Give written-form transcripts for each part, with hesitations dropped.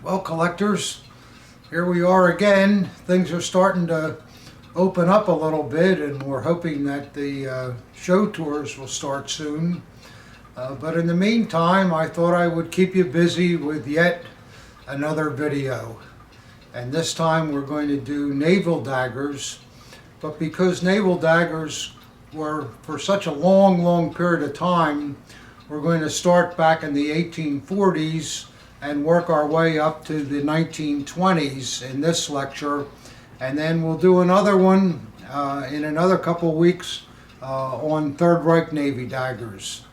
Well, collectors, here we are again. Things are starting to open up a little bit, and we're hoping that the show tours will start soon. But in the meantime, I thought I would keep you busy with yet another video. And this time we're going to do naval daggers. But because naval daggers were for such a long period of time, we're going to start back in the 1840s and work our way up to the 1920s in this lecture, and then we'll do another one in another couple weeks on Third Reich Navy daggers.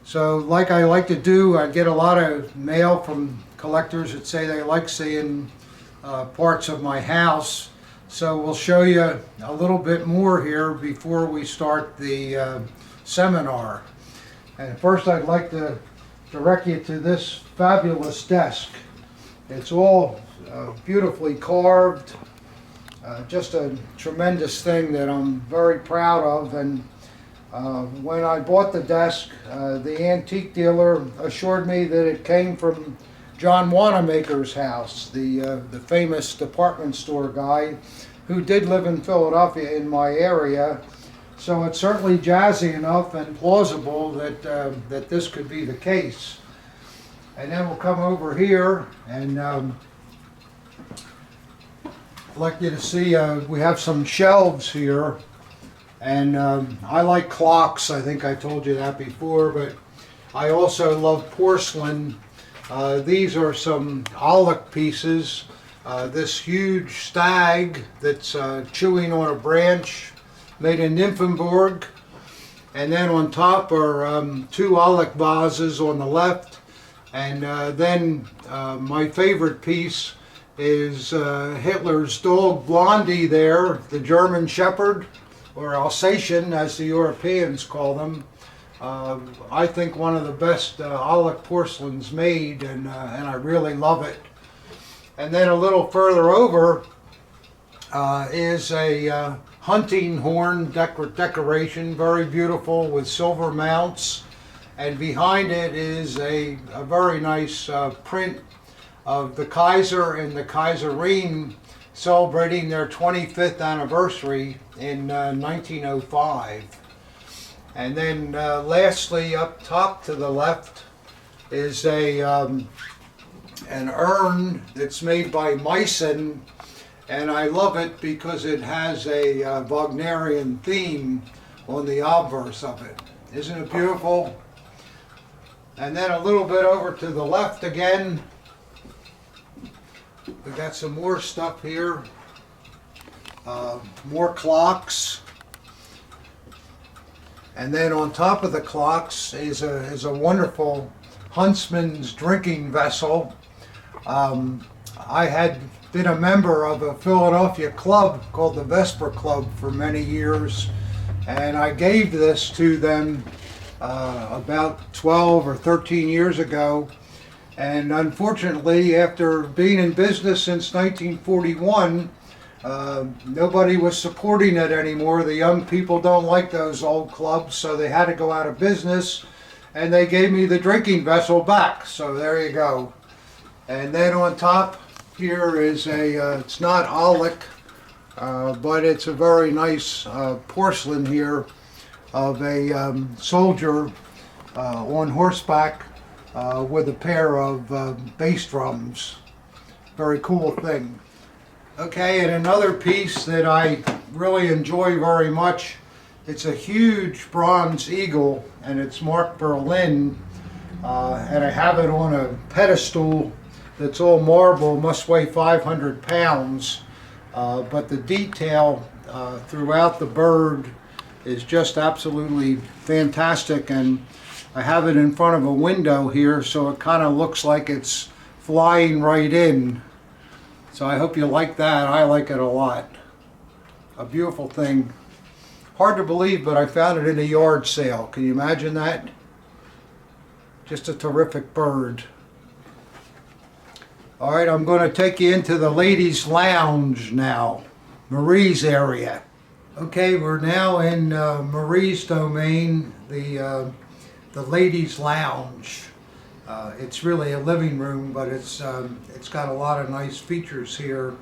So like I like to do, I get a lot of mail from collectors that say they like seeing parts of my house, so we'll show you a little bit more here before we start the seminar. And first I'd like to direct you to this fabulous desk. It's all beautifully carved, just a tremendous thing that I'm very proud of. And when I bought the desk, the antique dealer assured me that it came from John Wanamaker's house, the famous department store guy who did live in Philadelphia in my area. So it's certainly jazzy enough and plausible that that this could be the case. And then we'll come over here, and I'd like you to see we have some shelves here. And I like clocks. I think I told you that before, but I also love porcelain. These are some aulic pieces. This huge stag that's chewing on a branch, made in Nymphenburg, and then on top are two aulic vases on the left, and then my favorite piece is Hitler's dog Blondie there, the German Shepherd, or Alsatian as the Europeans call them. I think one of the best aulic porcelains made, and I really love it. And then a little further over is a hunting horn decoration, very beautiful with silver mounts, and behind it is a very nice print of the Kaiser and the Kaiserin celebrating their 25th anniversary in 1905. And then lastly, up top to the left is an urn that's made by Meissen. And I love it because it has a Wagnerian theme on the obverse of it. Isn't it beautiful? And then a little bit over to the left again, we got some more stuff here. More clocks. And then on top of the clocks is a wonderful huntsman's drinking vessel. I had been a member of a Philadelphia club called the Vesper Club for many years, and I gave this to them about 12 or 13 years ago. And unfortunately, after being in business since 1941, nobody was supporting it anymore. The young people don't like those old clubs, so they had to go out of business, and they gave me the drinking vessel back. So there you go. And then on top here is it's not aulic, but it's a very nice porcelain here of a soldier on horseback with a pair of bass drums. Very cool thing. Okay, and another piece that I really enjoy very much, it's a huge bronze eagle, and it's marked Berlin, and I have it on a pedestal that's all marble, must weigh 500 pounds, but the detail throughout the bird is just absolutely fantastic. And I have it in front of a window here, so it kind of looks like it's flying right in. So I hope you like that. I like it a lot. A beautiful thing. Hard to believe, but I found it in a yard sale. Can you imagine that? Just a terrific bird. All right, I'm going to take you into the ladies' lounge now, Marie's area. Okay, we're now in Marie's domain, the ladies' lounge. It's really a living room, but it's got a lot of nice features here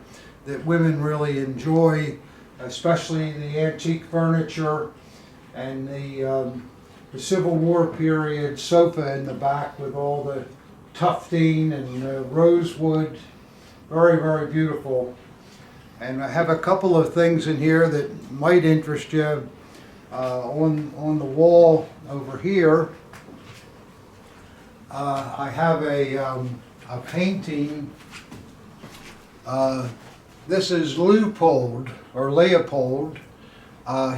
that women really enjoy, especially the antique furniture and the Civil War period sofa in the back with all the tufting and rosewood. Very, very beautiful. And I have a couple of things in here that might interest you. On the wall over here, I have a painting. This is Leopold, or Leopold.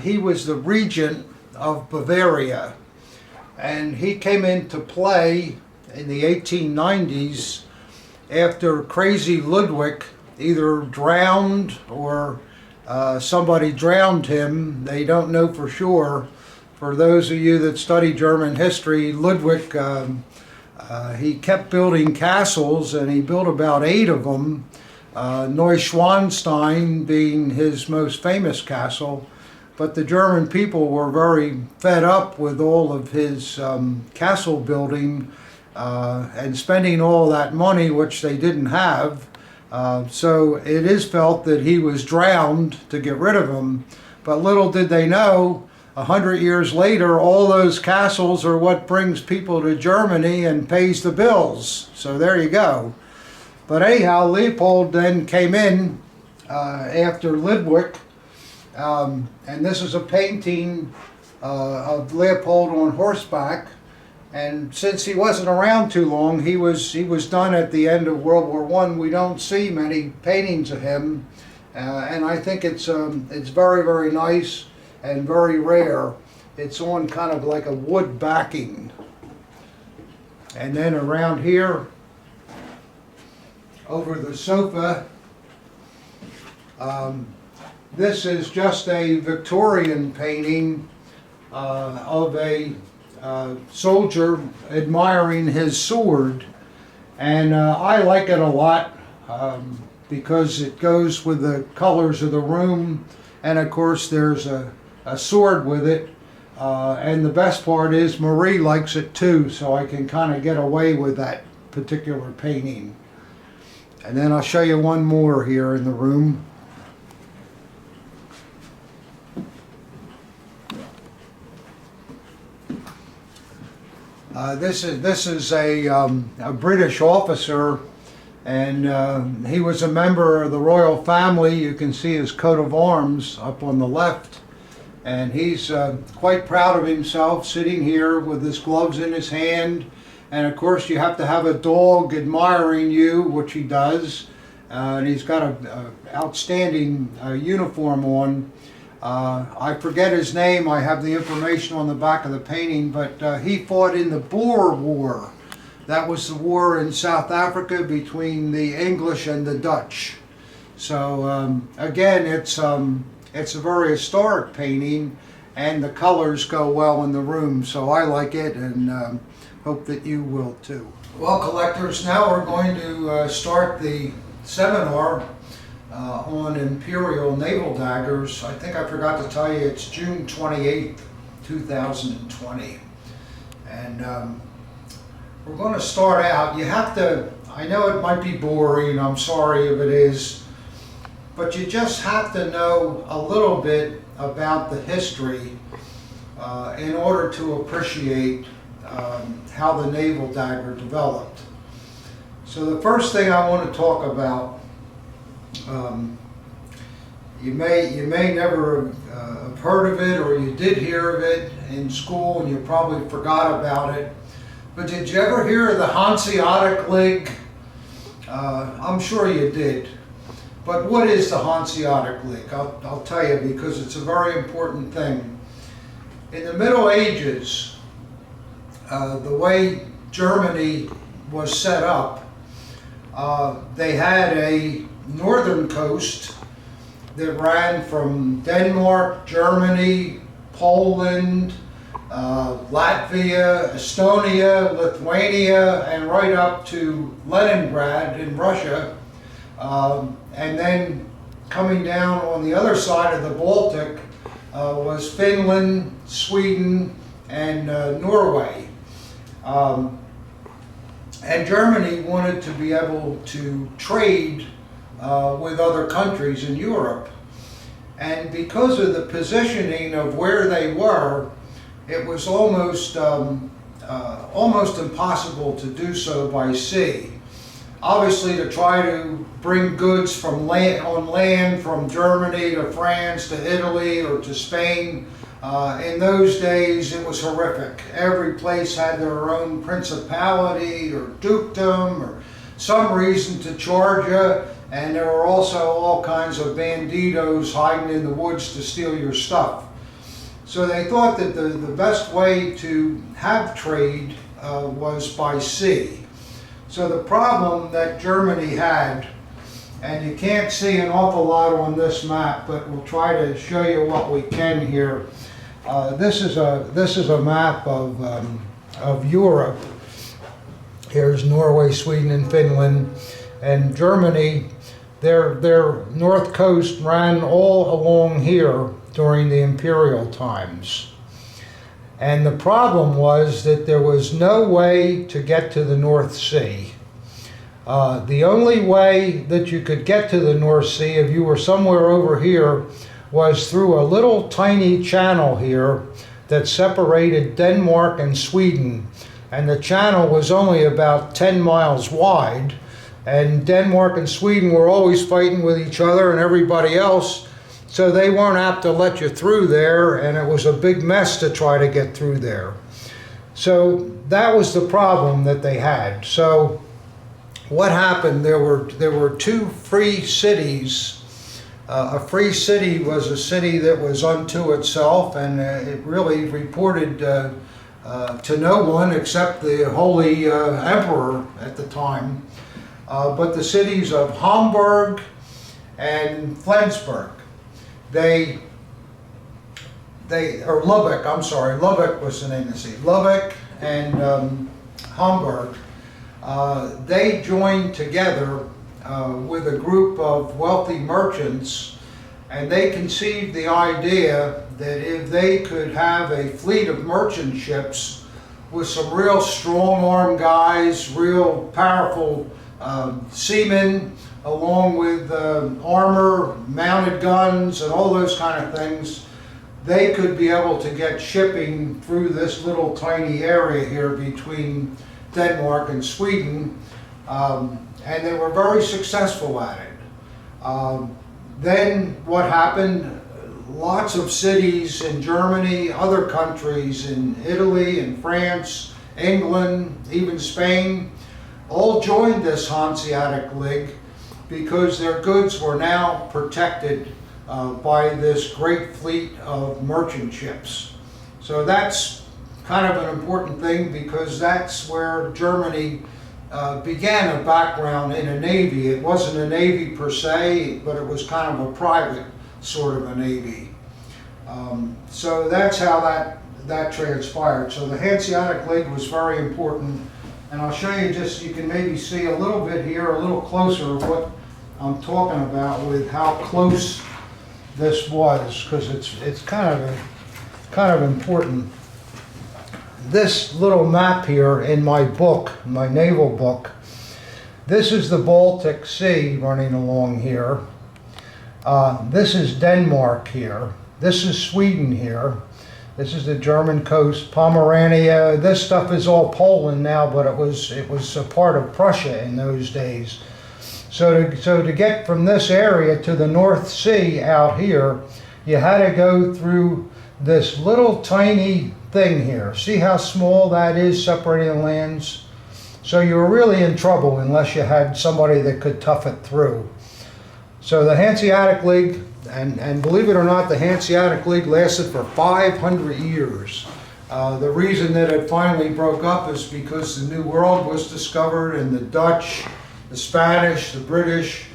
He was the regent of Bavaria, and he came into play in the 1890s after crazy Ludwig either drowned or somebody drowned him. They don't know for sure. For those of you that study German history, Ludwig, he kept building castles, and he built about 8 of them, Neuschwanstein being his most famous castle. But the German people were very fed up with all of his castle building and spending all that money, which they didn't have. So it is felt that he was drowned to get rid of him. But little did they know, 100 years later, all those castles are what brings people to Germany and pays the bills. So there you go. But anyhow, Leopold then came in after Ludwig, and this is a painting of Leopold on horseback. And since he wasn't around too long, he was done at the end of World War I. We don't see many paintings of him, and I think it's very, very nice and very rare. It's on kind of like a wood backing. And then around here, over the sofa, this is just a Victorian painting of a soldier admiring his sword, and I like it a lot because it goes with the colors of the room, and of course there's a sword with it, and the best part is Marie likes it too, so I can kind of get away with that particular painting. And then I'll show you one more here in the room. This is a British officer, and he was a member of the royal family. You can see his coat of arms up on the left, and he's quite proud of himself, sitting here with his gloves in his hand. And of course you have to have a dog admiring you, which he does, and he's got an outstanding uniform on. I forget his name. I have the information on the back of the painting, but he fought in the Boer War. That was the war in South Africa between the English and the Dutch. So again, it's a very historic painting, and the colors go well in the room. So I like it, and hope that you will too. Well, collectors, now we're going to start the seminar on Imperial Naval Daggers. I think I forgot to tell you it's June 28th, 2020. And we're going to start out. You have to, I know it might be boring, I'm sorry if it is, but you just have to know a little bit about the history in order to appreciate how the naval dagger developed. So the first thing I want to talk about, you may never have heard of it, or you did hear of it in school and you probably forgot about it. But did you ever hear of the Hanseatic League? I'm sure you did. But what is the Hanseatic League? I'll tell you, because it's a very important thing. In the Middle Ages, the way Germany was set up, they had a northern coast that ran from Denmark, Germany, Poland, Latvia, Estonia, Lithuania, and right up to Leningrad in Russia. And then coming down on the other side of the Baltic was Finland, Sweden, and Norway. And Germany wanted to be able to trade with other countries in Europe. And because of the positioning of where they were, it was almost impossible to do so by sea. Obviously, to try to bring goods from on land from Germany to France to Italy or to Spain, in those days it was horrific. Every place had their own principality or dukedom or some reason to charge you, and there were also all kinds of banditos hiding in the woods to steal your stuff. So they thought that the best way to have trade was by sea. So the problem that Germany had, and you can't see an awful lot on this map, but we'll try to show you what we can here. This is a map of Europe. Here's Norway, Sweden, and Finland, and Germany. Their north coast ran all along here during the imperial times. And the problem was that there was no way to get to the North Sea. The only way that you could get to the North Sea, if you were somewhere over here, was through a little tiny channel here that separated Denmark and Sweden. And the channel was only about 10 miles wide. And Denmark and Sweden were always fighting with each other and everybody else. So they weren't apt to let you through there, and it was a big mess to try to get through there. So that was the problem that they had. So what happened, there were two free cities. A free city was a city that was unto itself, and it really reported to no one except the Holy Emperor at the time. But the cities of Hamburg and Flensburg, or Lübeck, I'm sorry, Lübeck was the name of the city. Lübeck and Hamburg, they joined together with a group of wealthy merchants, and they conceived the idea that if they could have a fleet of merchant ships with some real strong-armed guys, real powerful seamen, along with armor, mounted guns, and all those kind of things, they could be able to get shipping through this little tiny area here between Denmark and Sweden, and they were very successful at it. Then what happened, lots of cities in Germany, other countries in Italy and France, England, even Spain, all joined this Hanseatic League because their goods were now protected by this great fleet of merchant ships. So that's kind of an important thing, because that's where Germany began a background in a navy. It wasn't a navy per se, but it was kind of a private sort of a navy. So that's how that transpired. So the Hanseatic League was very important. And I'll show you just, you can maybe see a little bit here, a little closer of what I'm talking about with how close this was, because it's kind of important. This little map here in my book, my naval book, this is the Baltic Sea running along here. This is Denmark here. This is Sweden here. This is the German coast, Pomerania. This stuff is all Poland now, but it was a part of Prussia in those days. So to get from this area to the North Sea out here, you had to go through this little tiny thing here. See how small that is, separating the lands? So you were really in trouble unless you had somebody that could tough it through. So the Hanseatic League, and believe it or not, the Hanseatic League lasted for 500 years. The reason that it finally broke up is because the New World was discovered, and the Dutch, the Spanish, the British,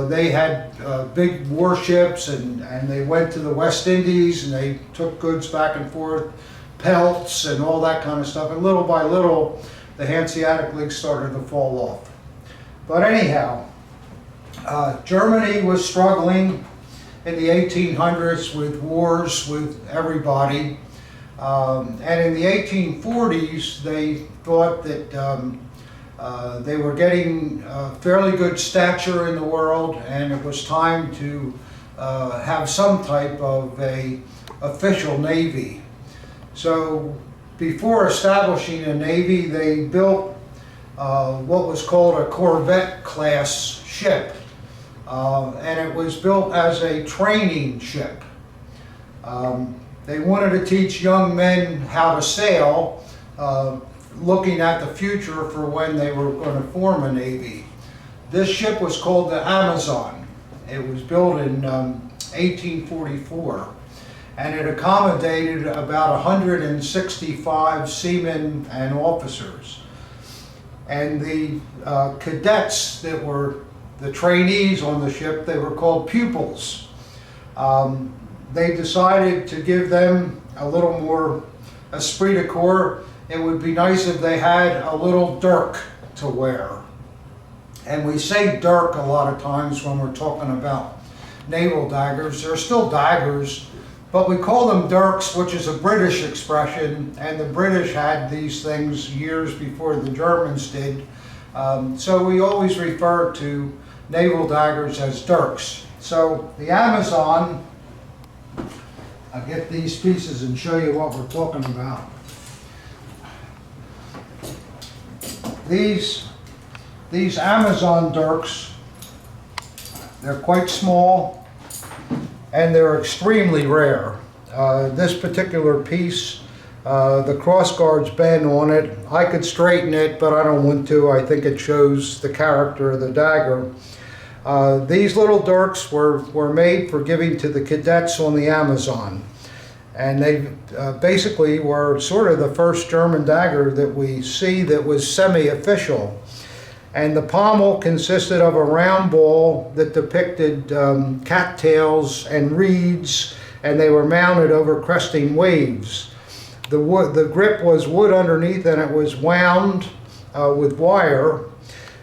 they had big warships, and they went to the West Indies, and they took goods back and forth, pelts and all that kind of stuff. And little by little, the Hanseatic League started to fall off. But anyhow, Germany was struggling in the 1800s with wars with everybody. And in the 1840s, they thought that They were getting fairly good stature in the world, and it was time to have some type of a official navy. So before establishing a navy, they built what was called a corvette class ship, and it was built as a training ship. They wanted to teach young men how to sail, looking at the future for when they were going to form a navy. This ship was called the Amazon. It was built in 1844, and it accommodated about 165 seamen and officers. And the cadets that were the trainees on the ship, they were called pupils. They decided to give them a little more esprit de corps. It would be nice if they had a little dirk to wear. And we say dirk a lot of times when we're talking about naval daggers. They're still daggers, but we call them dirks, which is a British expression, and the British had these things years before the Germans did. So we always refer to naval daggers as dirks. So the Amazon, I'll get these pieces and show you what we're talking about. These Amazon dirks, they're quite small and they're extremely rare. This particular piece, the crossguards bend on it. I could straighten it, but I don't want to. I think it shows the character of the dagger. These little dirks were made for giving to the cadets on the Amazon. And they basically were sort of the first German dagger that we see that was semi-official. And the pommel consisted of a round ball that depicted cattails and reeds, and they were mounted over cresting waves. The grip was wood underneath, and it was wound with wire.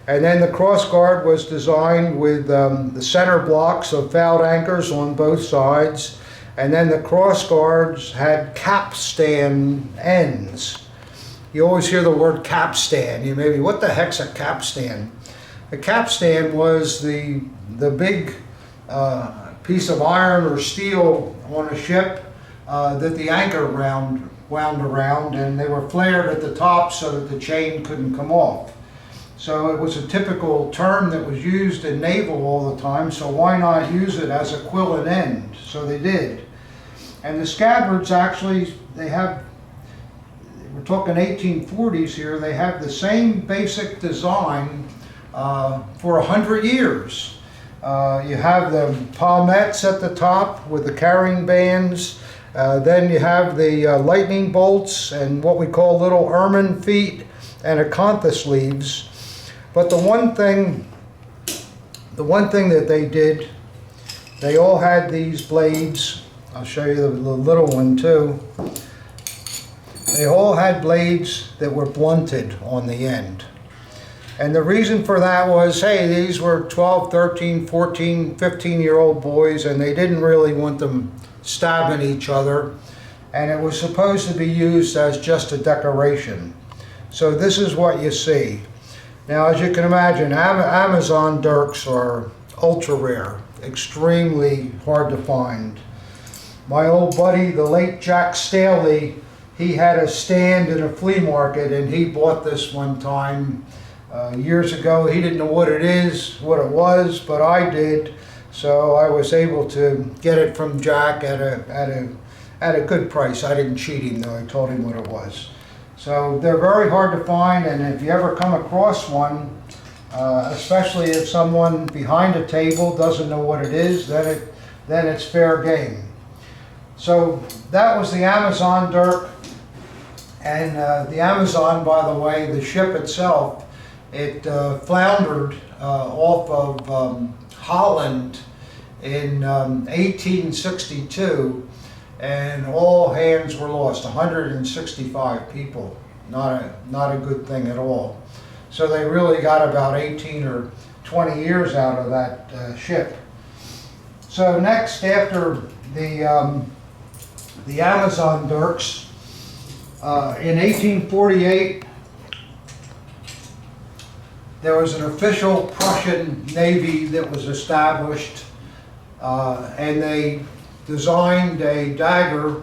And then the crossguard was designed with the center blocks of fouled anchors on both sides. And then the crossguards had capstan ends. You always hear the word capstan. You maybe, what the heck's a capstan? A capstan was the big piece of iron or steel on a ship that the anchor wound around, and they were flared at the top so that the chain couldn't come off. So it was a typical term that was used in naval all the time, so why not use it as a quill and end? So they did. And the scabbards actually, we're talking 1840s here, they have the same basic design for 100 years. You have the palmettes at the top with the carrying bands. Then you have the lightning bolts and what we call little ermine feet and acanthus sleeves. But the one thing that they did, they all had these blades. I'll show you the little one too. They all had blades that were blunted on the end. And the reason for that was, hey, these were 12, 13, 14, 15-year-old boys, and they didn't really want them stabbing each other. And it was supposed to be used as just a decoration. So this is what you see. Now, as you can imagine, Amazon dirks are ultra rare, extremely hard to find. My old buddy, the late Jack Staley, he had a stand in a flea market, and he bought this one time years ago. He didn't know what it was, but I did. So I was able to get it from Jack at a good price. I didn't cheat him though. I told him what it was. So they're very hard to find, and if you ever come across one, especially if someone behind a table doesn't know what it is, then it's fair game. So that was the Amazon dirk, and the Amazon, by the way, the ship itself, it floundered off of Holland in 1862, and all hands were lost, 165 people. Not a good thing at all. So they really got about 18 or 20 years out of that ship. So next, after the Amazon dirks, in 1848, there was an official Prussian Navy that was established, and they designed a dagger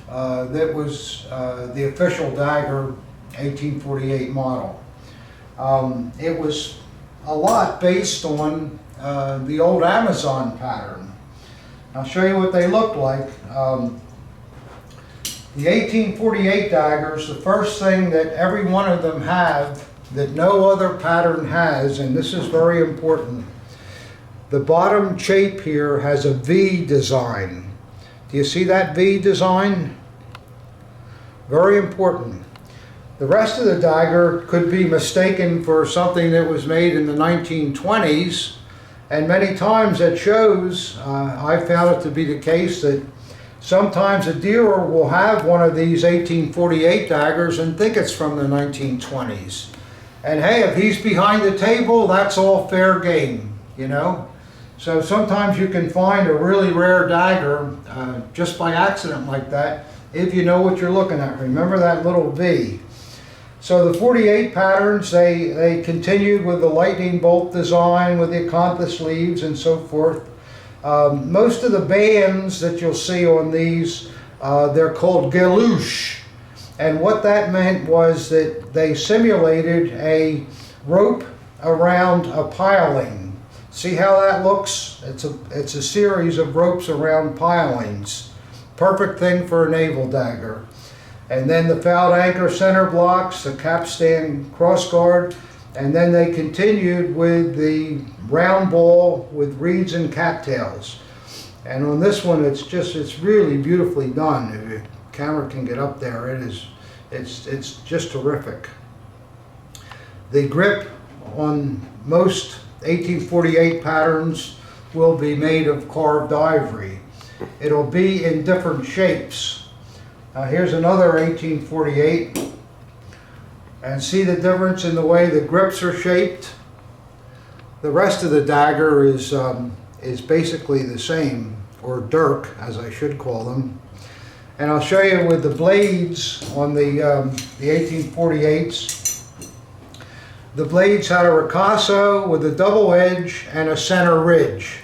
that was the official dagger 1848 model. It was a lot based on the old Amazon pattern. I'll show you what they look like. The 1848 daggers, the first thing that every one of them have that no other pattern has, and this is very important, the bottom shape here has a V design. Do you see that V design? Very important. The rest of the dagger could be mistaken for something that was made in the 1920s, and many times it shows, I found it to be the case, that sometimes a dealer will have one of these 1848 daggers and think it's from the 1920s. And hey, if he's behind the table, that's all fair game, you know? So sometimes you can find a really rare dagger just by accident like that, if you know what you're looking at. Remember that little V. So the 48 patterns, they continued with the lightning bolt design, with the acanthus leaves and so forth. Most of the bands that you'll see on these, they're called gelouche. And what that meant was that they simulated a rope around a piling. See how that looks? It's a series of ropes around pilings. Perfect thing for a naval dagger. And then the fouled anchor center blocks, the capstan crossguard, and then they continued with the round ball with reeds and cattails. And on this one, it's really beautifully done. If the camera can get up there, it's just terrific. The grip on most 1848 patterns will be made of carved ivory. It'll be in different shapes. Here's another 1848. And see the difference in the way the grips are shaped? The rest of the dagger is basically the same, or dirk, as I should call them. And I'll show you with the blades on the 1848s. The blades had a ricasso with a double edge and a center ridge.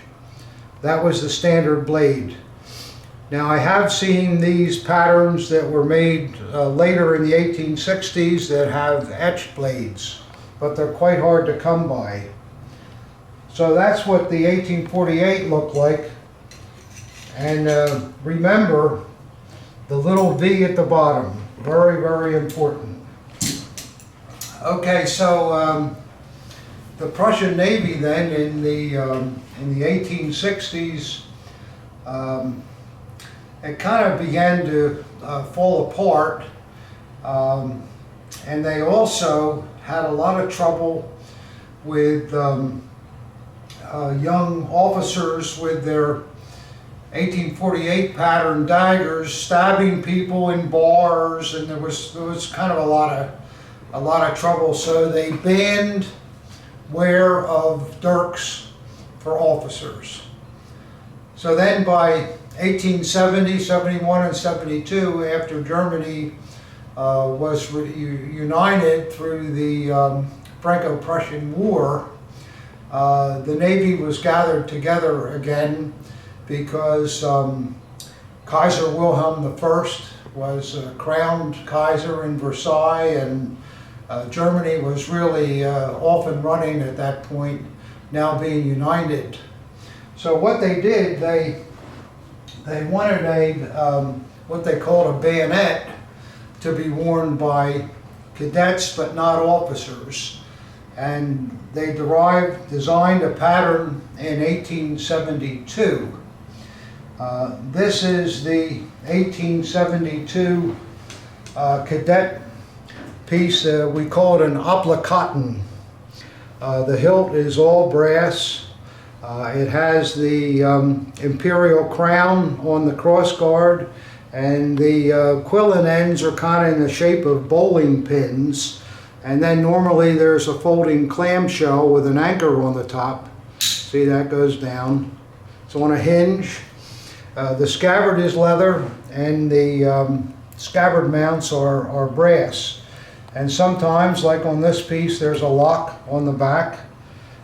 That was the standard blade. Now I have seen these patterns that were made later in the 1860s that have etched blades, but they're quite hard to come by. So that's what the 1848 looked like. And remember the little V at the bottom, very, very important. Okay, so the Prussian Navy then in the 1860s, it kind of began to fall apart, and they also had a lot of trouble with young officers with their 1848 pattern daggers stabbing people in bars, and there was kind of a lot of trouble. So they banned wear of dirks for officers. So then by 1870, 71, and 72, after Germany was united through the Franco-Prussian War, the Navy was gathered together again because Kaiser Wilhelm I was crowned Kaiser in Versailles, and Germany was really off and running at that point, now being united. So what they did, they wanted a what they called a bayonet to be worn by cadets but not officers, and they designed a pattern in 1872. This is the 1872 cadet piece. We call it an applicaton. The hilt is all brass. It has the imperial crown on the crossguard, and the quillen ends are kind of in the shape of bowling pins. And then normally there's a folding clamshell with an anchor on the top. See, that goes down. It's on a hinge. The scabbard is leather, and the scabbard mounts are brass. And sometimes, like on this piece, there's a lock on the back,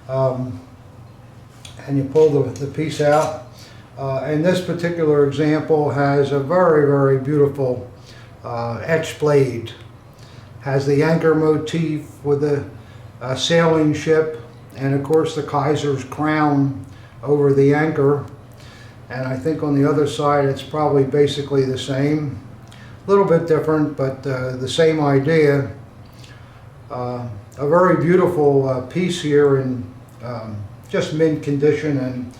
and you pull the piece out. And this particular example has a very, very beautiful etched blade. Has the anchor motif with a sailing ship, and of course the Kaiser's crown over the anchor. And I think on the other side it's probably basically the same. A little bit different, but the same idea. A very beautiful piece here in just mint condition, and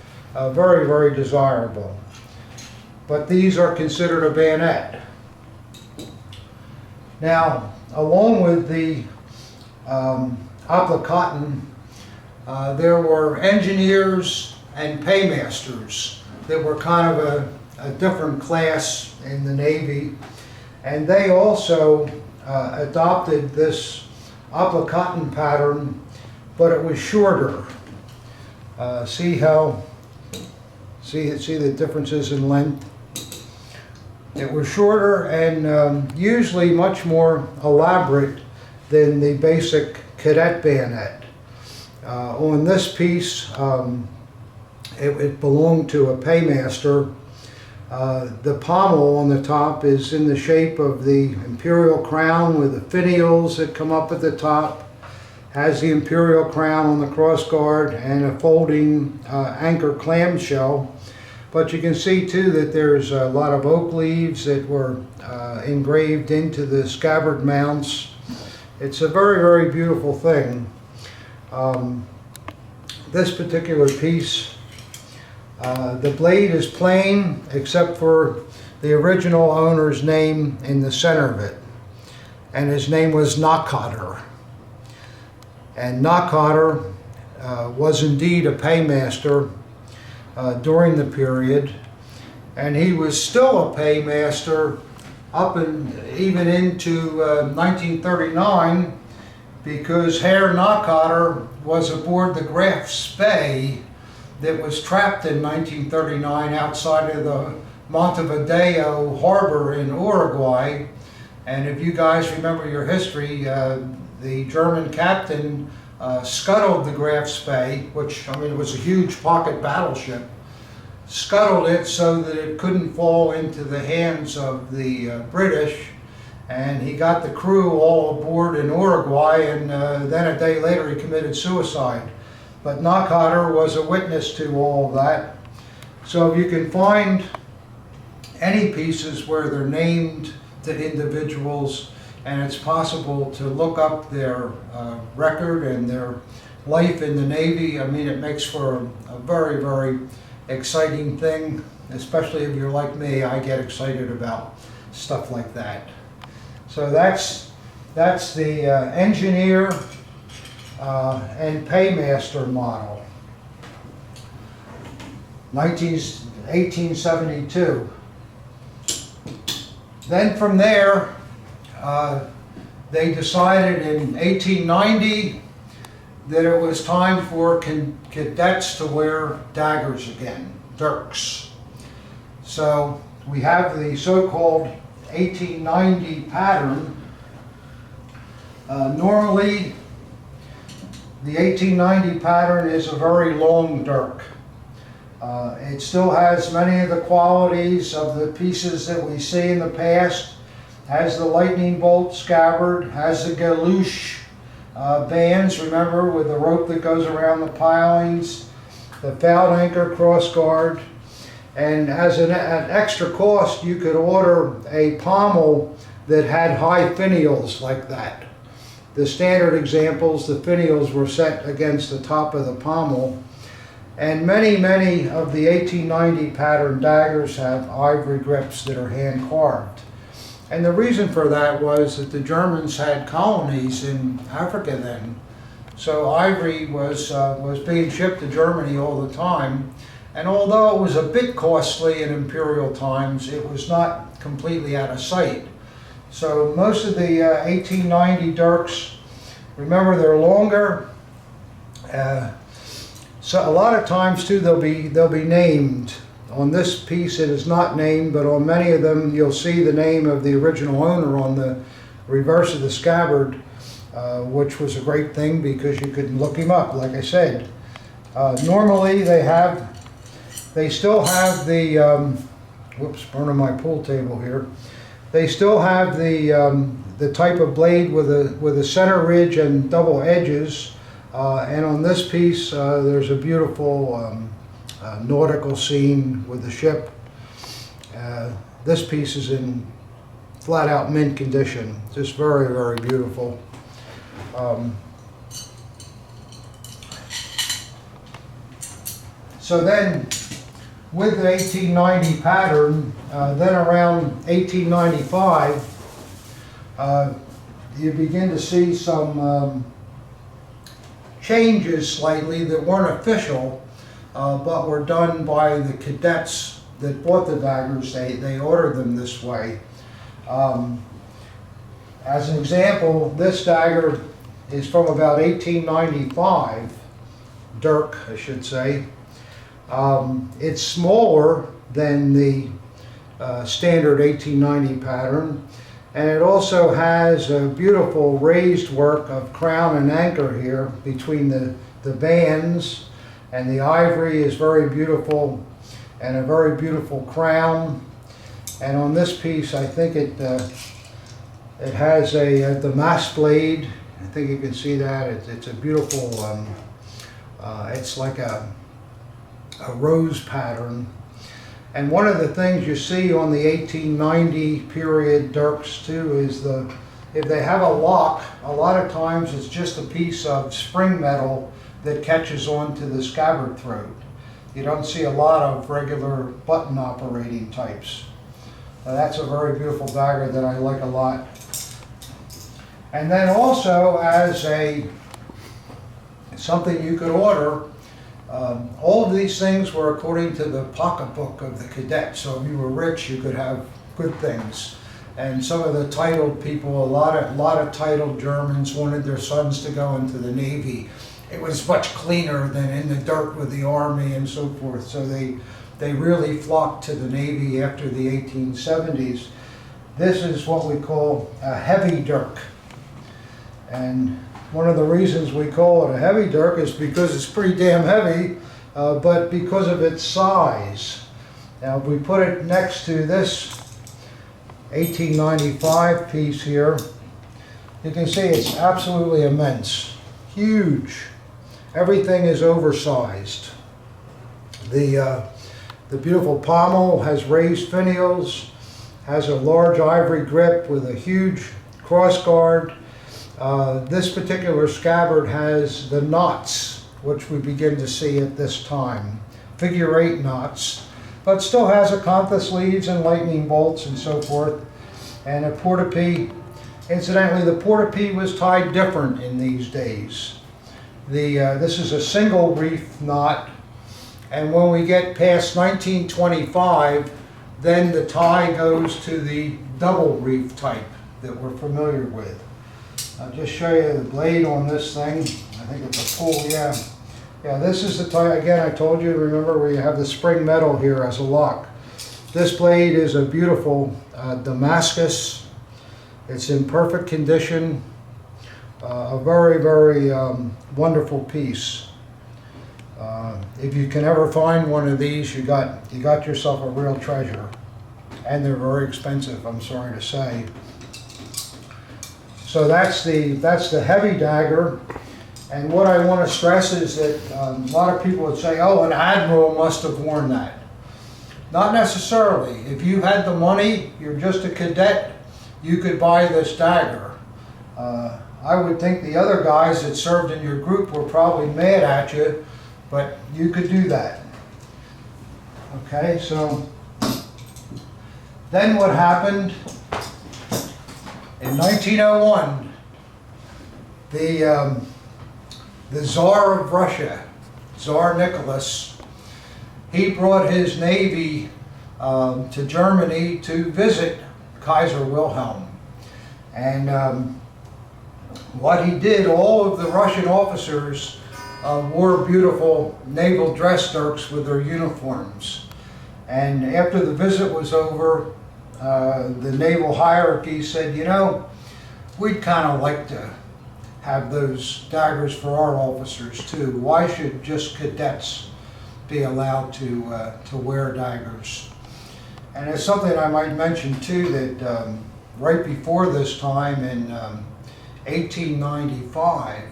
very, very desirable. But these are considered a bayonet. Now, along with the applicaten, there were engineers and paymasters that were kind of a different class in the Navy, and they also adopted this applicaten pattern, but it was shorter. See the differences in length? It was shorter and usually much more elaborate than the basic cadet bayonet. On this piece, it belonged to a paymaster. The pommel on the top is in the shape of the imperial crown with the finials that come up at the top. Has the imperial crown on the crossguard and a folding anchor clamshell. But you can see too that there's a lot of oak leaves that were engraved into the scabbard mounts. It's a very, very beautiful thing. This particular piece, the blade is plain except for the original owner's name in the center of it. And his name was Knockotter. And Knockotter was indeed a paymaster during the period, and he was still a paymaster up and even into 1939, because Herr Knockotter was aboard the Graf Spee that was trapped in 1939 outside of the Montevideo harbor in Uruguay. And if you guys remember your history, the German captain scuttled the Graf Spee, which, I mean, it was a huge pocket battleship, scuttled it so that it couldn't fall into the hands of the British, and he got the crew all aboard in Uruguay, and then a day later he committed suicide. But Knockotter was a witness to all of that. So if you can find any pieces where they're named to individuals, and it's possible to look up their record and their life in the Navy, I mean, it makes for a very, very exciting thing, especially if you're like me. I get excited about stuff like that. So that's the engineer and paymaster model, 1872. Then from there, they decided in 1890 that it was time for cadets to wear daggers again, dirks. So we have the so-called 1890 pattern. Normally, the 1890 pattern is a very long dirk. It still has many of the qualities of the pieces that we see in the past. Has the lightning bolt scabbard, has the galouche bands, remember, with the rope that goes around the pilings, the fouled anchor crossguard, and as an extra cost you could order a pommel that had high finials like that. The standard examples, the finials were set against the top of the pommel, and many, many of the 1890 pattern daggers have ivory grips that are hand carved. And the reason for that was that the Germans had colonies in Africa then. So ivory was being shipped to Germany all the time. And although it was a bit costly in imperial times, it was not completely out of sight. So most of the 1890 dirks, remember, they're longer. So a lot of times too they'll be named. On this piece it is not named, but on many of them you'll see the name of the original owner on reverse of the scabbard, which was a great thing because you could look him up, like I said. Normally they still have the, whoops, burning my pool table here. They still have the type of blade with a center ridge and double edges. And on this piece, there's a beautiful nautical scene with the ship. This piece is in flat out mint condition. Just very, very beautiful. So then, with the 1890 pattern, then around 1895, you begin to see some changes slightly that weren't official, but were done by the cadets that bought the daggers. They ordered them this way. As an example, this dagger is from about 1895, dirk, I should say. It's smaller than the standard 1890 pattern, and it also has a beautiful raised work of crown and anchor here between the bands, and the ivory is very beautiful, and a very beautiful crown. And on this piece, I think it has the mast blade. I think you can see that. It's a beautiful, it's like a rose pattern. And one of the things you see on the 1890 period dirks too is if they have a lock, a lot of times it's just a piece of spring metal that catches onto the scabbard throat. You don't see a lot of regular button operating types. That's a very beautiful dagger that I like a lot. And then also as something you could order, all of these things were according to the pocketbook of the cadet. So if you were rich, you could have good things. And some of the titled people, a lot of titled Germans wanted their sons to go into the Navy. It was much cleaner than in the dirt with the Army and so forth. So they really flocked to the Navy after the 1870s. This is what we call a heavy dirk. And one of the reasons we call it a heavy dirk is because it's pretty damn heavy, but because of its size. Now if we put it next to this 1895 piece here, you can see it's absolutely immense, huge. Everything is oversized. The beautiful pommel has raised finials, has a large ivory grip with a huge crossguard. This particular scabbard has the knots, which we begin to see at this time, figure 8 knots, but still has acanthus leaves and lightning bolts and so forth. And a portopee. Incidentally, the portopee was tied different in these days. This is a single reef knot, and when we get past 1925, then the tie goes to the double reef type that we're familiar with. I'll just show you the blade on this thing. I think it's a pull, yeah. Yeah, this is the tie, again, I told you, remember, where you have the spring metal here as a lock. This blade is a beautiful Damascus. It's in perfect condition. A very, very wonderful piece. If you can ever find one of these, you got yourself a real treasure. And they're very expensive, I'm sorry to say. So that's the heavy dagger. And what I want to stress is that a lot of people would say, oh, an admiral must have worn that. Not necessarily. If you had the money, you're just a cadet, you could buy this dagger. I would think the other guys that served in your group were probably mad at you, but you could do that. Okay, so then what happened? In 1901, the Tsar of Russia, Tsar Nicholas, he brought his navy to Germany to visit Kaiser Wilhelm. And what he did, all of the Russian officers wore beautiful naval dress dirks with their uniforms. And after the visit was over, the naval hierarchy said, you know, we'd kind of like to have those daggers for our officers too. Why should just cadets be allowed to wear daggers? And it's something I might mention too, that right before this time in 1895,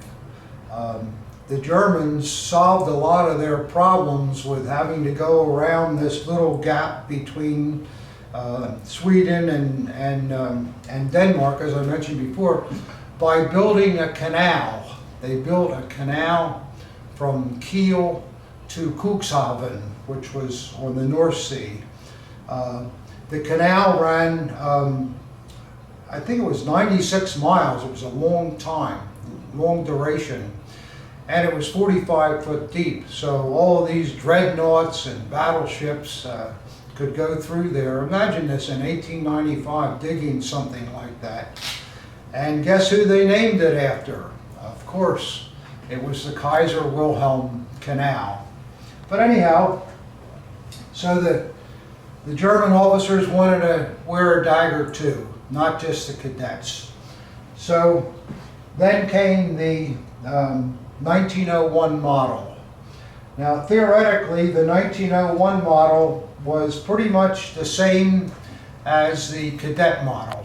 the Germans solved a lot of their problems with having to go around this little gap between Sweden and Denmark, as I mentioned before, by building a canal. They built a canal from Kiel to Cuxhaven, which was on the North Sea. The canal ran, I think it was 96 miles. It was a long time, long duration. And it was 45 foot deep. So all of these dreadnoughts and battleships could go through there. Imagine this in 1895, digging something like that. And guess who they named it after? Of course, it was the Kaiser Wilhelm Canal. But anyhow, so the German officers wanted to wear a dagger too, not just the cadets. So then came the 1901 model. Now theoretically, the 1901 model was pretty much the same as the cadet model.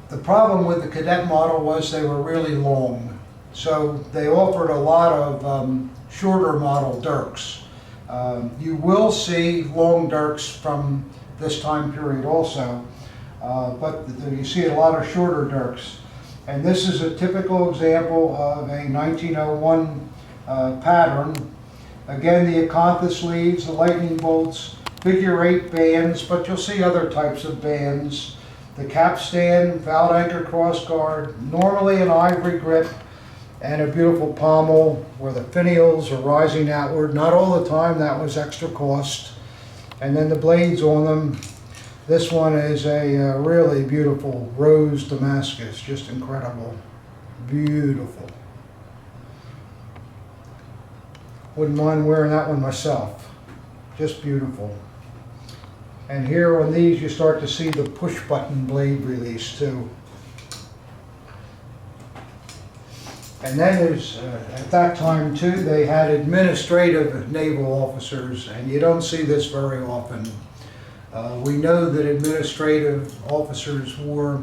The problem with the cadet model was they were really long. So they offered a lot of shorter model dirks. You will see long dirks from this time period also, but you see a lot of shorter dirks. And this is a typical example of a 1901 pattern. Again, the acanthus leaves, the lightning bolts, figure-8 bands, but you'll see other types of bands. The capstan, fouled anchor crossguard, normally an ivory grip, and a beautiful pommel where the finials are rising outward. Not all the time, that was extra cost. And then the blades on them. This one is a really beautiful rose Damascus, just incredible, beautiful. Wouldn't mind wearing that one myself, just beautiful. And here on these you start to see the push button blade release too. And then there's, at that time too, they had administrative naval officers, and you don't see this very often. We know that administrative officers wore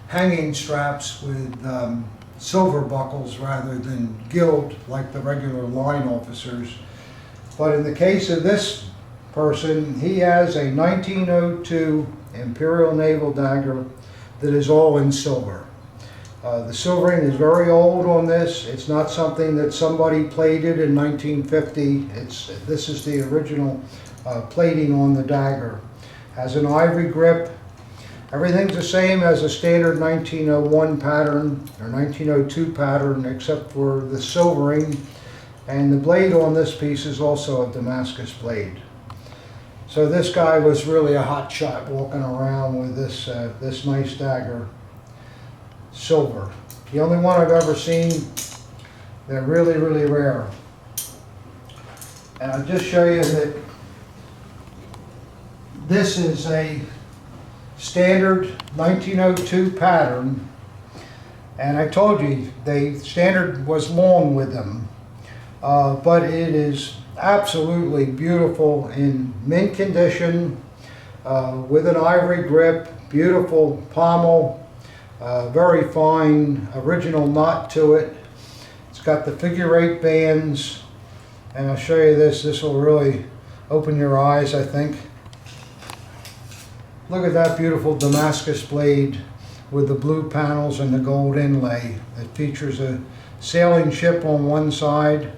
hanging straps with silver buckles rather than gilt like the regular line officers. But in the case of this person, he has a 1902 Imperial Naval Dagger that is all in silver. The silvering is very old on this. It's not something that somebody plated in 1950. This is the original plating on the dagger. Has an ivory grip. Everything's the same as a standard 1901 pattern or 1902 pattern except for the silvering. And the blade on this piece is also a Damascus blade. So this guy was really a hot shot walking around with this nice dagger. Silver. The only one I've ever seen. They're really, really rare. And I'll just show you that this is a standard 1902 pattern. And I told you, the standard was long with them. But it is absolutely beautiful in mint condition, with an ivory grip, beautiful pommel, very fine original knot to it. It's got the figure-8 bands, and I'll show you this. This will really open your eyes, I think. Look at that beautiful Damascus blade with the blue panels and the gold inlay. It features a sailing ship on one side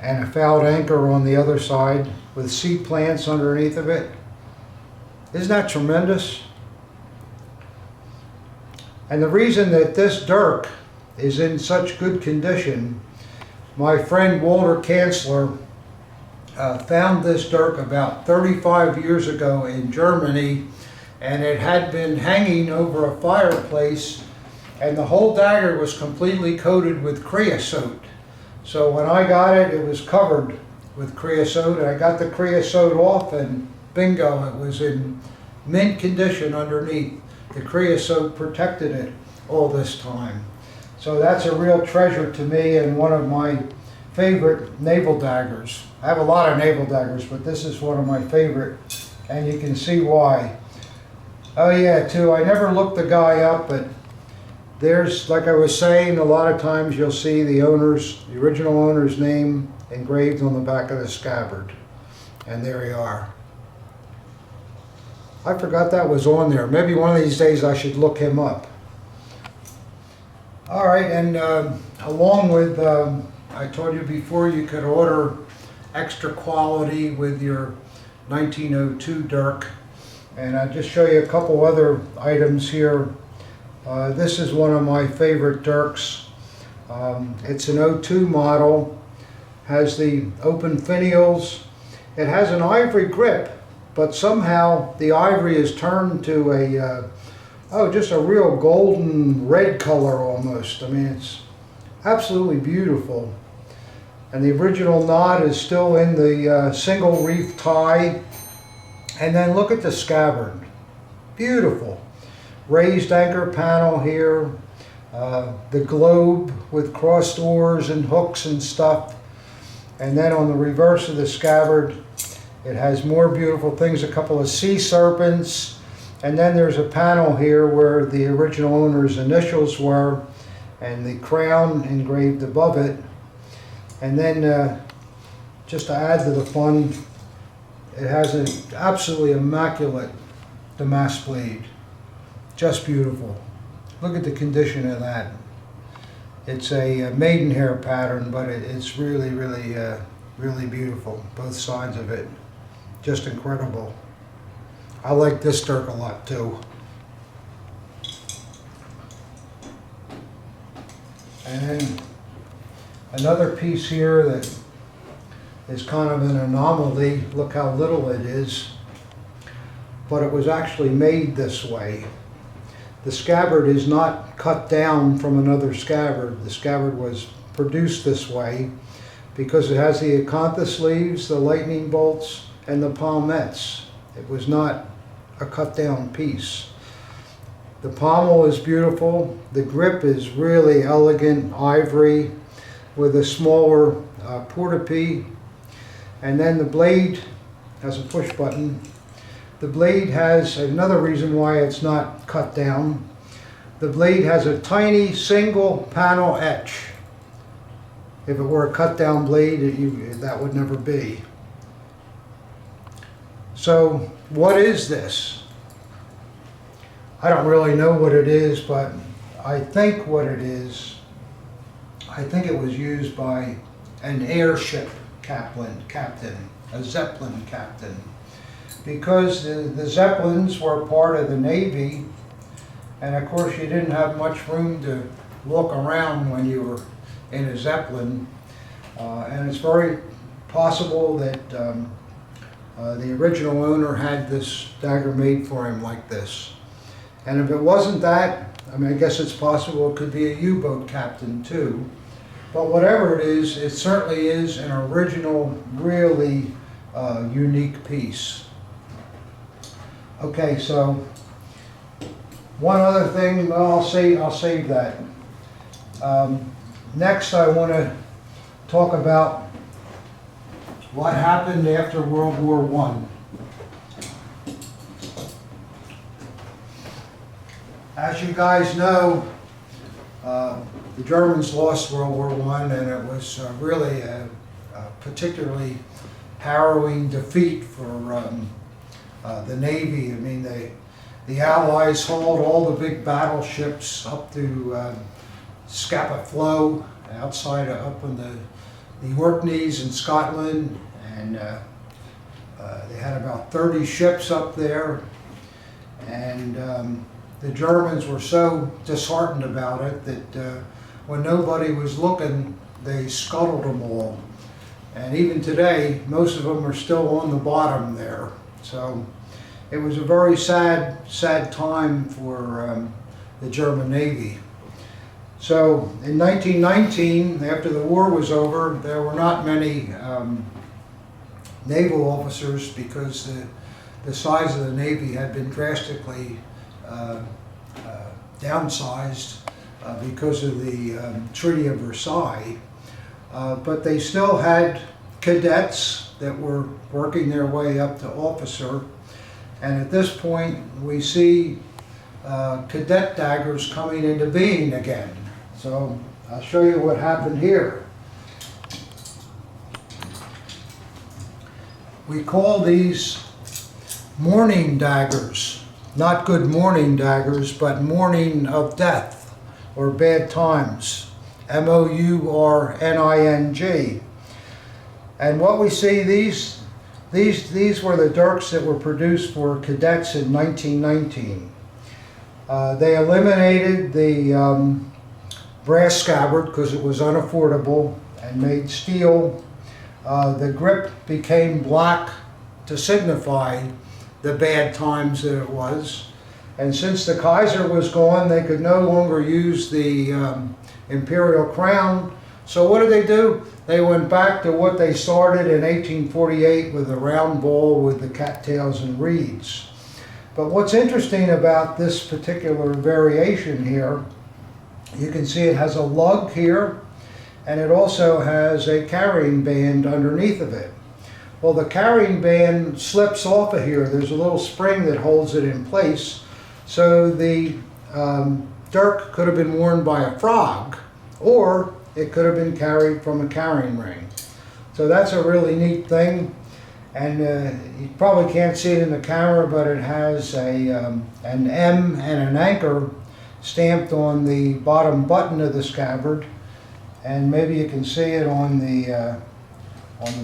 and a fouled anchor on the other side with sea plants underneath of it. Isn't that tremendous? And the reason that this dirk is in such good condition, my friend Walter Kanzler found this dirk about 35 years ago in Germany, and it had been hanging over a fireplace, and the whole dagger was completely coated with creosote. So when I got it, it was covered with creosote. I got the creosote off, and bingo, it was in mint condition underneath. The creosote protected it all this time. So that's a real treasure to me and one of my favorite naval daggers. I have a lot of naval daggers, but this is one of my favorite, and you can see why. Oh yeah, too, I never looked the guy up, but there's, like I was saying, a lot of times you'll see the original owner's name engraved on the back of the scabbard. And there you are. I forgot that was on there. Maybe one of these days I should look him up. All right, and along with, I told you before, you could order extra quality with your 1902 dirk. And I'll just show you a couple other items here. This is one of my favorite dirks. It's an 02 model, has the open finials. It has an ivory grip, but somehow the ivory is turned to a, just a real golden red color almost. I mean, it's absolutely beautiful. And the original knot is still in the single reef tie. And then look at the scabbard. Beautiful. Raised anchor panel here. The globe with crossed oars and hooks and stuff. And then on the reverse of the scabbard, it has more beautiful things, a couple of sea serpents. And then there's a panel here where the original owner's initials were and the crown engraved above it. And then just to add to the fun, it has an absolutely immaculate damask blade. Just beautiful. Look at the condition of that. It's a maidenhair pattern, but it's really, really, really beautiful. Both sides of it. Just incredible. I like this dirk a lot too. And then another piece here that is kind of an anomaly. Look how little it is. But it was actually made this way. The scabbard is not cut down from another scabbard. The scabbard was produced this way because it has the acanthus sleeves, the lightning bolts, and the palmettes. It was not a cut down piece. The pommel is beautiful. The grip is really elegant, ivory, with a smaller portapee. And then the blade has a push button. The blade has another reason why it's not cut down. The blade has a tiny single panel etch. If it were a cut down blade, that would never be. So what is this? I don't really know what it is, but I think what it is, I think it was used by an airship captain, a Zeppelin captain. Because the Zeppelins were part of the Navy, and of course you didn't have much room to look around when you were in a Zeppelin. And it's very possible that the original owner had this dagger made for him like this. And if it wasn't that, I mean, I guess it's possible it could be a U-boat captain too. But whatever it is, it certainly is an original, really unique piece. Okay, so one other thing, well, I'll save that. Next, I want to talk about what happened after World War I. As you guys know, the Germans lost World War I, and it was really a particularly harrowing defeat for the Navy. I mean, the Allies hauled all the big battleships up to Scapa Flow, outside up in the Orkneys in Scotland, and they had about 30 ships up there, and the Germans were so disheartened about it that when nobody was looking, they scuttled them all. And even today, most of them are still on the bottom there. So it was a very sad time for the German Navy. So in 1919, after the war was over, there were not many naval officers because the size of the Navy had been drastically downsized because of the Treaty of Versailles. But they still had cadets that were working their way up to officer. And at this point, we see cadet daggers coming into being again. So I'll show you what happened here. We call these mourning daggers, not good morning daggers, but mourning of death or bad times, M-O-U-R-N-I-N-G. And what we see, these were the dirks that were produced for cadets in 1919. They eliminated the brass scabbard because it was unaffordable and made steel. The grip became black to signify the bad times that it was. And since the Kaiser was gone, they could no longer use the imperial crown. So what did they do? They went back to what they started in 1848 with a round ball with the cattails and reeds. But what's interesting about this particular variation here, you can see it has a lug here, and it also has a carrying band underneath of it. Well, the carrying band slips off of here. There's a little spring that holds it in place. So the dirk could have been worn by a frog, or it could have been carried from a carrying ring. So that's a really neat thing. And you probably can't see it in the camera, but it has an M and an anchor stamped on the bottom button of the scabbard. And maybe you can see it on the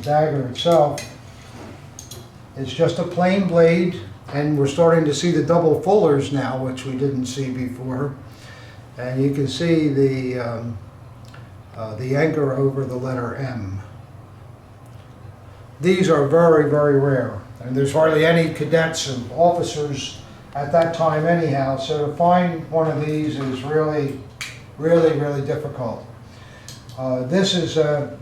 dagger itself. It's just a plain blade, and we're starting to see the double fullers now, which we didn't see before. And you can see the anchor over the letter M. These are very, very rare, and there's hardly any cadets and officers at that time anyhow, so to find one of these is really, really, really difficult. This is a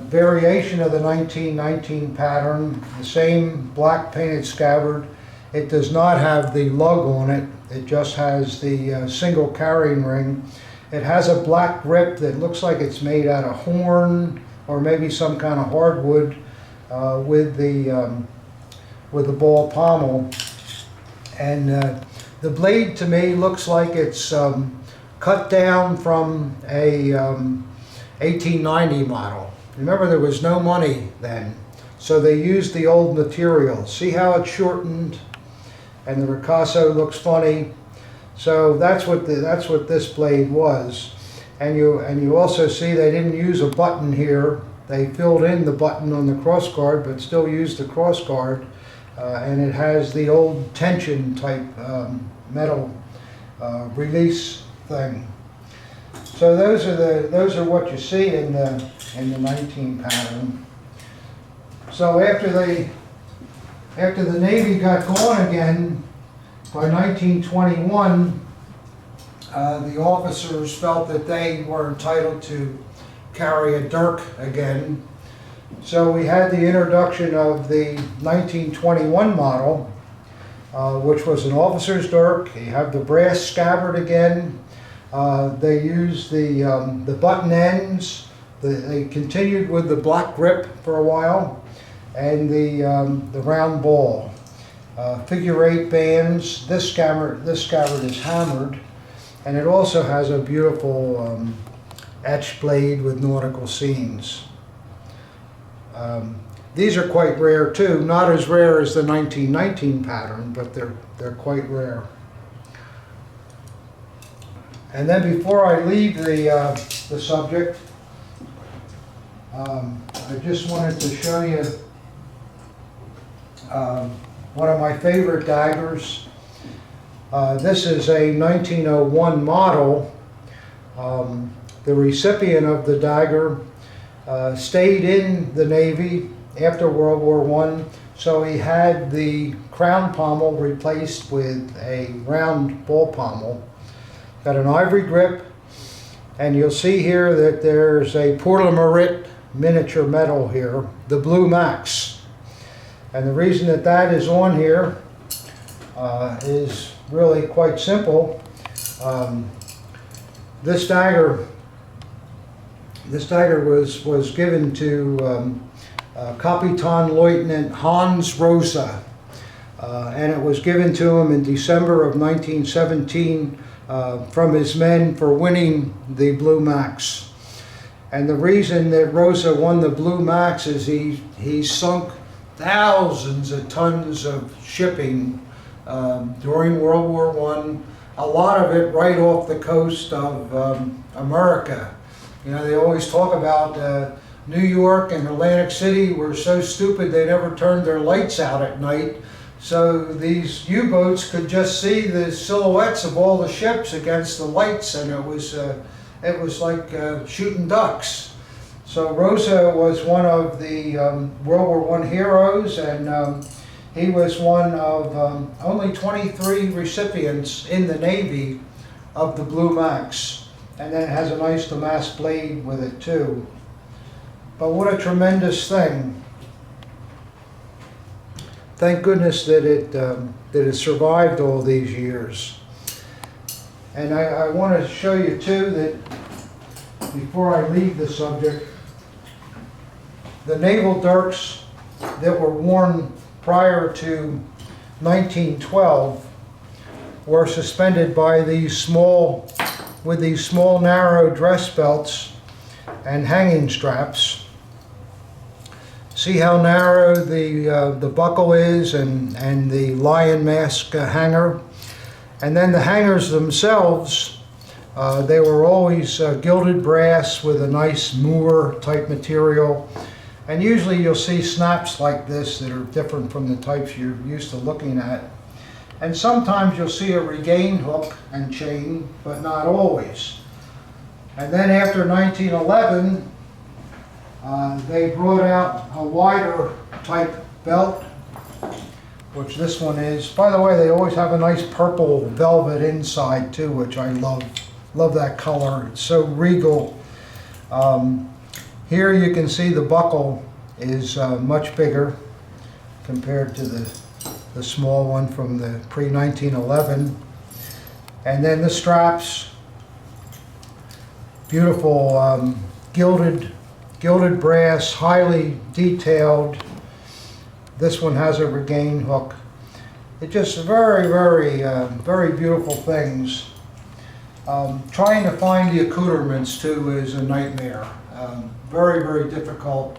variation of the 1919 pattern, the same black painted scabbard. It does not have the lug on it, it just has the single carrying ring. It has a black grip that looks like it's made out of horn or maybe some kind of hardwood with the ball pommel. And the blade to me looks like it's cut down from a 1890 model. Remember, there was no money then, so they used the old material. See how it's shortened, and the ricasso looks funny. So that's what this blade was. And you also see they didn't use a button here. They filled in the button on the cross guard, but still used the cross guard. And it has the old tension type metal release thing. So those are what you see in the 19 pattern. So after the Navy got going again, by 1921, the officers felt that they were entitled to carry a dirk again. So we had the introduction of the 1921 model, which was an officer's dirk. You have the brass scabbard again. They used the button ends. They continued with the black grip for a while, and the round ball. Figure 8 bands. This scabbard is hammered, and it also has a beautiful etched blade with nautical scenes. These are quite rare too, not as rare as the 1919 pattern, but they're quite rare. And then before I leave the subject, I just wanted to show you one of my favorite daggers. This is a 1901 model. The recipient of the dagger stayed in the Navy after World War I, so he had the crown pommel replaced with a round ball pommel. Got an ivory grip, and you'll see here that there's a Port-la-Marit miniature medal here, the Blue Max. And the reason that that is on here is really quite simple. This dagger was given to Kapitan Lieutenant Hans Rosa, and it was given to him in December of 1917 from his men for winning the Blue Max. And the reason that Rosa won the Blue Max is he sunk thousands of tons of shipping during World War I, a lot of it right off the coast of America. You know, they always talk about New York and Atlantic City were so stupid they never turned their lights out at night. So these U-boats could just see the silhouettes of all the ships against the lights, and it was like shooting ducks. So Rosa was one of the World War I heroes, and he was one of only 23 recipients in the Navy of the Blue Max. And then it has a nice damask blade with it too. But what a tremendous thing. Thank goodness that it survived all these years. And I want to show you too that before I leave the subject, the naval dirks that were worn prior to 1912 were suspended by these small narrow dress belts and hanging straps. See how narrow the buckle is and the lion mask hanger. And then the hangers themselves, they were always gilded brass with a nice moor type material. And usually you'll see snaps like this that are different from the types you're used to looking at. And sometimes you'll see a regain hook and chain, but not always. And then after 1911, they brought out a wider type belt, which this one is. By the way, they always have a nice purple velvet inside too, which I love. Love that color. It's so regal. Here you can see the buckle is much bigger compared to the small one from the pre-1911. And then the straps, beautiful gilded brass, highly detailed. This one has a regain hook. It's just very, very beautiful things. Trying to find the accoutrements too is a nightmare. Very, very difficult,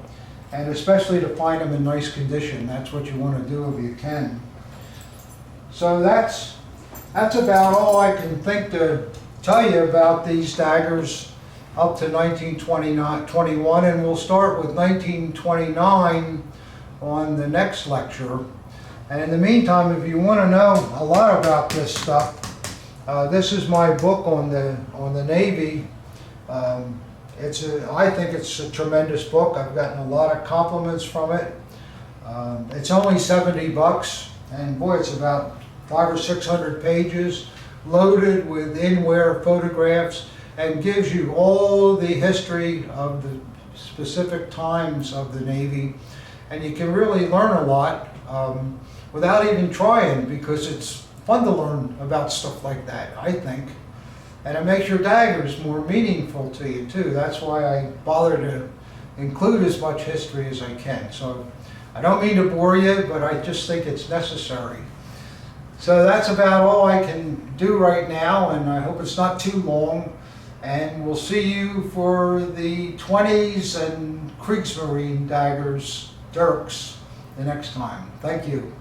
and especially to find them in nice condition. That's what you want to do if you can. So that's about all I can think to tell you about these daggers up to 1921, and we'll start with 1929 on the next lecture. And in the meantime, if you want to know a lot about this stuff, this is my book on the Navy. I think it's a tremendous book. I've gotten a lot of compliments from it. It's only 70 bucks, and boy, it's about 500 or 600 pages, loaded with in-wear photographs, and gives you all the history of the specific times of the Navy. And you can really learn a lot without even trying, because it's fun to learn about stuff like that, I think. And it makes your daggers more meaningful to you too. That's why I bother to include as much history as I can. So I don't mean to bore you, but I just think it's necessary. So that's about all I can do right now, and I hope it's not too long. And we'll see you for the 20s and Kriegsmarine daggers, dirks, the next time. Thank you.